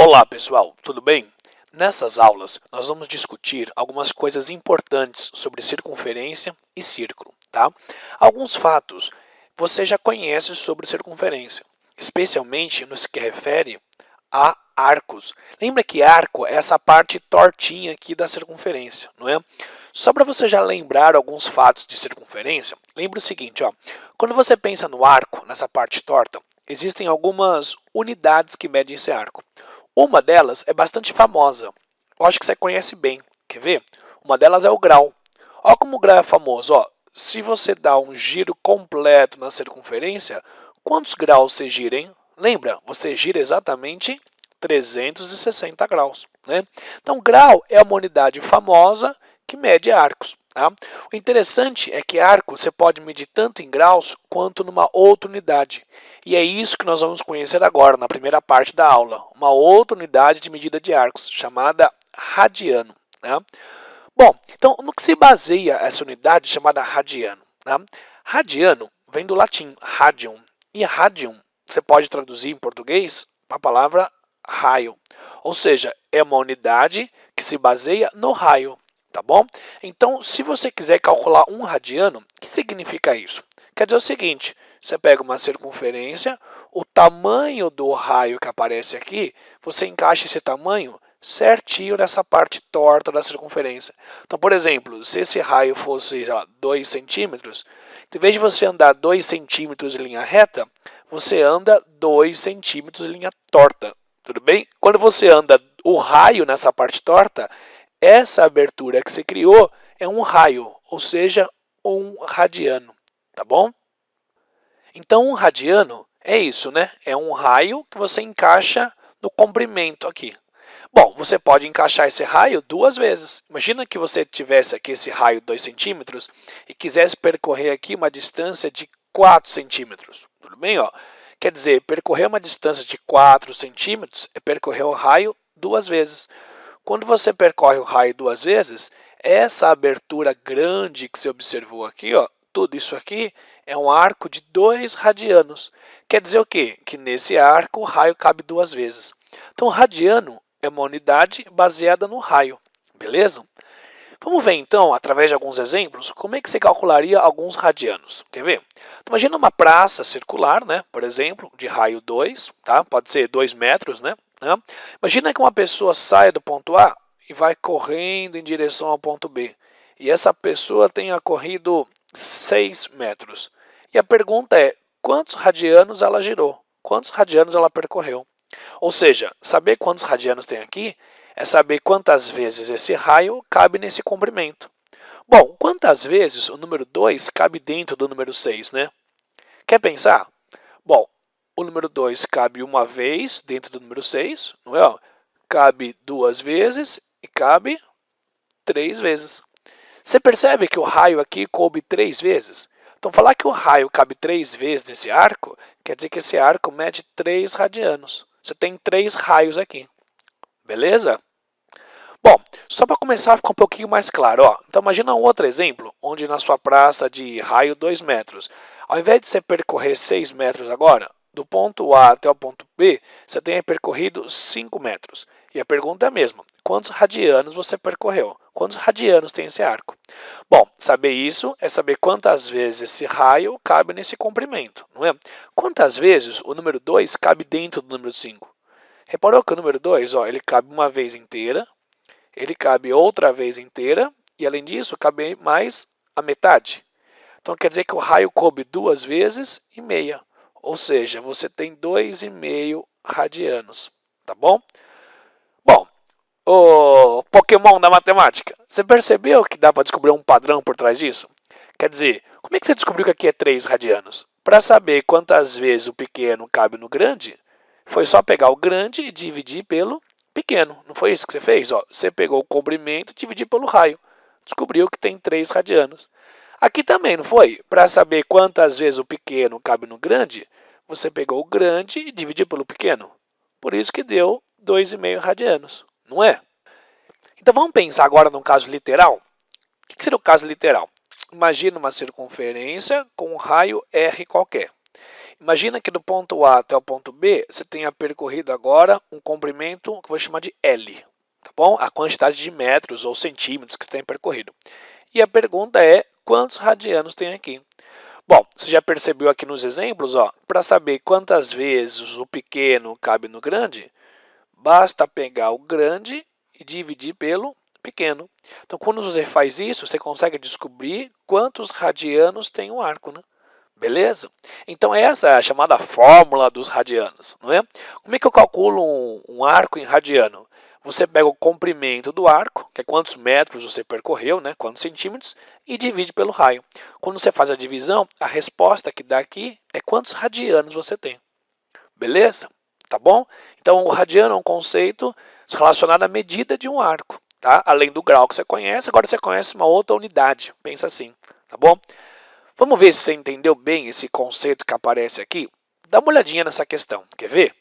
Olá pessoal, tudo bem? Nessas aulas nós vamos discutir algumas coisas importantes sobre circunferência e círculo, tá? Alguns fatos você já conhece sobre circunferência, especialmente no que refere a arcos. Lembra que arco é essa parte tortinha aqui da circunferência, não é? Só para você já lembrar alguns fatos de circunferência, lembre o seguinte, ó, quando você pensa no arco, nessa parte torta, existem algumas unidades que medem esse arco. Uma delas é bastante famosa, eu acho que você conhece bem, quer ver? Uma delas é o grau. Olha como o grau é famoso, ó. Se você dá um giro completo na circunferência, quantos graus você gira, hein? Lembra, você gira exatamente 360 graus, né? Então, grau é uma unidade famosa que mede arcos. Tá? O interessante é que arco você pode medir tanto em graus quanto numa outra unidade. E é isso que nós vamos conhecer agora, na primeira parte da aula. Uma outra unidade de medida de arcos, chamada radiano. Né? Bom, então no que se baseia essa unidade chamada radiano? Né? Radiano vem do latim radium. E radium você pode traduzir em português a palavra raio. Ou seja, é uma unidade que se baseia no raio. Tá bom? Então, se você quiser calcular um radiano, o que significa isso? Quer dizer o seguinte, você pega uma circunferência, o tamanho do raio que aparece aqui, você encaixa esse tamanho certinho nessa parte torta da circunferência. Então, por exemplo, se esse raio fosse 2 centímetros, em vez de você andar 2 centímetros em linha reta, você anda 2 centímetros em linha torta. Tudo bem? Quando você anda o raio nessa parte torta, essa abertura que você criou é um raio, ou seja, um radiano, tá bom? Então, um radiano é isso, né? É um raio que você encaixa no comprimento aqui. Bom, você pode encaixar esse raio duas vezes. Imagina que você tivesse aqui esse raio 2 centímetros e quisesse percorrer aqui uma distância de 4 centímetros. Tudo bem? Ó? Quer dizer, percorrer uma distância de 4 centímetros é percorrer o raio duas vezes. Quando você percorre o raio duas vezes, essa abertura grande que você observou aqui, ó, tudo isso aqui é um arco de 2 radianos. Quer dizer o quê? Que nesse arco o raio cabe duas vezes. Então, radiano é uma unidade baseada no raio, beleza? Vamos ver então, através de alguns exemplos, como é que você calcularia alguns radianos. Quer ver? Então, imagina uma praça circular, né? Por exemplo, de raio 2, tá? Pode ser 2 metros, né? Imagina que uma pessoa sai do ponto A e vai correndo em direção ao ponto B. E essa pessoa tenha corrido 6 metros. E a pergunta é, quantos radianos ela girou? Quantos radianos ela percorreu? Ou seja, saber quantos radianos tem aqui é saber quantas vezes esse raio cabe nesse comprimento. Bom, quantas vezes o número 2 cabe dentro do número 6, né? Quer pensar? Bom, o número 2 cabe uma vez dentro do número 6, não é? Cabe duas vezes e cabe 3 vezes. Você percebe que o raio aqui coube 3 vezes? Então, falar que o raio cabe 3 vezes nesse arco, quer dizer que esse arco mede 3 radianos. Você tem 3 raios aqui. Beleza? Bom, só para começar a ficar um pouquinho mais claro, ó. Então imagina um outro exemplo, onde na sua praça de raio 2 metros, ao invés de você percorrer 6 metros agora, do ponto A até o ponto B, você tenha percorrido 5 metros. E a pergunta é a mesma, quantos radianos você percorreu? Quantos radianos tem esse arco? Bom, saber isso é saber quantas vezes esse raio cabe nesse comprimento, não é? Quantas vezes o número 2 cabe dentro do número 5? Reparou que o número 2, ó, ele cabe uma vez inteira, ele cabe outra vez inteira e, além disso, cabe mais a metade. Então, quer dizer que o raio coube duas vezes e meia. Ou seja, você tem 2,5 radianos. Tá bom? Bom, o Pokémon da matemática. Você percebeu que dá para descobrir um padrão por trás disso? Quer dizer, como é que você descobriu que aqui é 3 radianos? Para saber quantas vezes o pequeno cabe no grande, foi só pegar o grande e dividir pelo pequeno. Não foi isso que você fez? Ó, você pegou o comprimento e dividiu pelo raio. Descobriu que tem 3 radianos. Aqui também, não foi? Para saber quantas vezes o pequeno cabe no grande, você pegou o grande e dividiu pelo pequeno. Por isso que deu 2,5 radianos, não é? Então vamos pensar agora num caso literal. O que seria o caso literal? Imagina uma circunferência com um raio R qualquer. Imagina que do ponto A até o ponto B, você tenha percorrido agora um comprimento que eu vou chamar de L, tá bom? A quantidade de metros ou centímetros que você tem percorrido. E a pergunta é, quantos radianos tem aqui? Bom, você já percebeu aqui nos exemplos, ó, para saber quantas vezes o pequeno cabe no grande, basta pegar o grande e dividir pelo pequeno. Então, quando você faz isso, você consegue descobrir quantos radianos tem um arco, né? Beleza? Então, essa é a chamada fórmula dos radianos, não é? Como é que eu calculo um arco em radiano? Você pega o comprimento do arco, que é quantos metros você percorreu, né? Quantos centímetros, e divide pelo raio. Quando você faz a divisão, a resposta que dá aqui é quantos radianos você tem. Beleza? Tá bom? Então, o radiano é um conceito relacionado à medida de um arco, tá? Além do grau que você conhece, agora você conhece uma outra unidade. Pensa assim, tá bom? Vamos ver se você entendeu bem esse conceito que aparece aqui? Dá uma olhadinha nessa questão, quer ver?